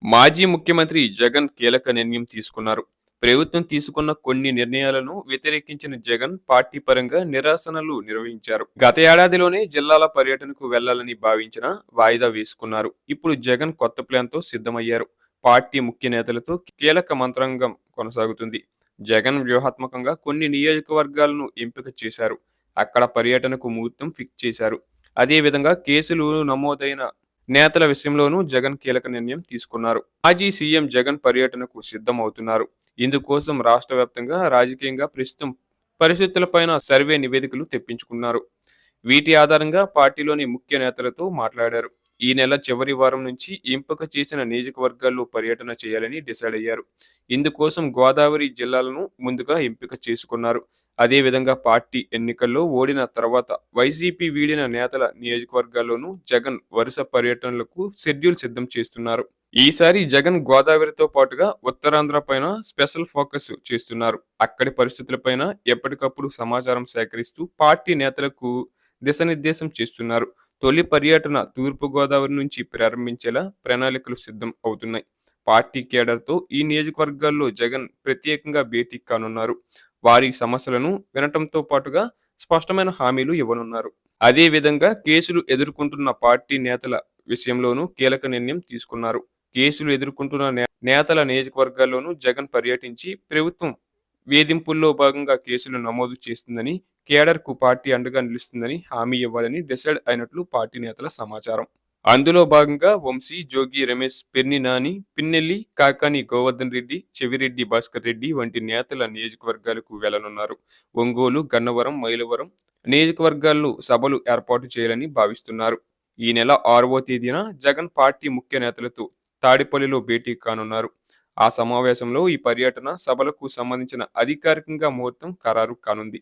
మాజీ ముఖ్యమంత్రి జగన్ కీలక నిర్ణయం తీసుకున్నారు. ప్రభుత్వం తీసుకున్న కొన్ని నిర్ణయాలను వ్యతిరేకించిన జగన్ పార్టీ పరంగా నిరసనలు నిర్వహించారు. గత ఏడాదిలోనే జిల్లాల పర్యటనకు వెళ్లాలని భావించిన వాయిదా వేసుకున్నారు. ఇప్పుడు జగన్ కొత్త ప్లాన్తో సిద్ధమయ్యారు. పార్టీ ముఖ్య నేతలతో కీలక మంత్రాంగం కొనసాగుతుంది. జగన్ వ్యూహాత్మకంగా కొన్ని నియోజకవర్గాలను ఎంపిక చేశారు. అక్కడ పర్యటనకు ముహూర్తం ఫిక్స్ చేశారు. అదేవిధంగా కేసులు నమోదైన నేతల విషయంలోనూ జగన్ కీలక నిర్ణయం తీసుకున్నారు. మాజీ సీఎం జగన్ పర్యటనకు సిద్ధమవుతున్నారు. ఇందుకోసం రాష్ట్ర వ్యాప్తంగా రాజకీయంగా ప్రస్తుతం పరిస్థితులపైన సర్వే నివేదికలు తెప్పించుకున్నారు. వీటి ఆధారంగా పార్టీలోని ముఖ్య నేతలతో మాట్లాడారు. ఈ నెల చివరి వారం నుంచి ఎంపిక చేసిన నియోజకవర్గాల్లో పర్యటన చేయాలని డిసైడ్ అయ్యారు. ఇందుకోసం గోదావరి జిల్లాలను ముందుగా ఎంపిక చేసుకున్నారు. అదేవిధంగా పార్టీ ఎన్నికల్లో ఓడిన తర్వాత వైసీపీ వీడిన నేతల నియోజకవర్గాల్లోనూ జగన్ వరుస పర్యటనలకు షెడ్యూల్ సిద్ధం చేస్తున్నారు. ఈసారి జగన్ గోదావరితో పాటుగా ఉత్తరాంధ్ర పైన స్పెషల్ ఫోకస్ చేస్తున్నారు. అక్కడి పరిస్థితులపైన ఎప్పటికప్పుడు సమాచారం సేకరిస్తూ పార్టీ నేతలకు దిశానిర్దేశం చేస్తున్నారు. తొలి పర్యటన తూర్పు గోదావరి నుంచి ప్రారంభించేలా ప్రణాళికలు సిద్ధం అవుతున్నాయి. పార్టీ కేడర్తో ఈ నియోజకవర్గాల్లో జగన్ ప్రత్యేకంగా భేటీ కానున్నారు. వారి సమస్యలను వినటంతో పాటుగా స్పష్టమైన హామీలు ఇవ్వనున్నారు. అదే విధంగా కేసులు ఎదుర్కొంటున్న పార్టీ నేతల విషయంలోనూ కీలక నిర్ణయం తీసుకున్నారు. కేసులు ఎదుర్కొంటున్న నేతల నియోజకవర్గాల్లోనూ జగన్ పర్యటించి ప్రభుత్వం వేధింపుల్లో భాగంగా కేసులు నమోదు చేస్తుందని, కేడర్కు పార్టీ అండగా నిలుస్తుందని హామీ ఇవ్వాలని డిసైడ్ అయినట్లు పార్టీ నేతల సమాచారం. అందులో భాగంగా వంశీ, జోగి రమేష్, పెర్ని నాని, పిన్నెల్లి, కాకాని గోవర్ధన్ రెడ్డి, చెవిరెడ్డి భాస్కర్ రెడ్డి వంటి నేతల నియోజకవర్గాలకు వెళ్లనున్నారు. ఒంగోలు, గన్నవరం, మైలవరం నియోజకవర్గాల్లో సభలు ఏర్పాటు చేయాలని భావిస్తున్నారు. ఈ నెల 6వ తేదీన జగన్ పార్టీ ముఖ్య నేతలతో తాడేపల్లిలో భేటీ కానున్నారు. ఆ సమావేశంలో ఈ పర్యటన సభలకు సంబంధించిన అధికారికంగా ముహూర్తం ఖరారు కానుంది.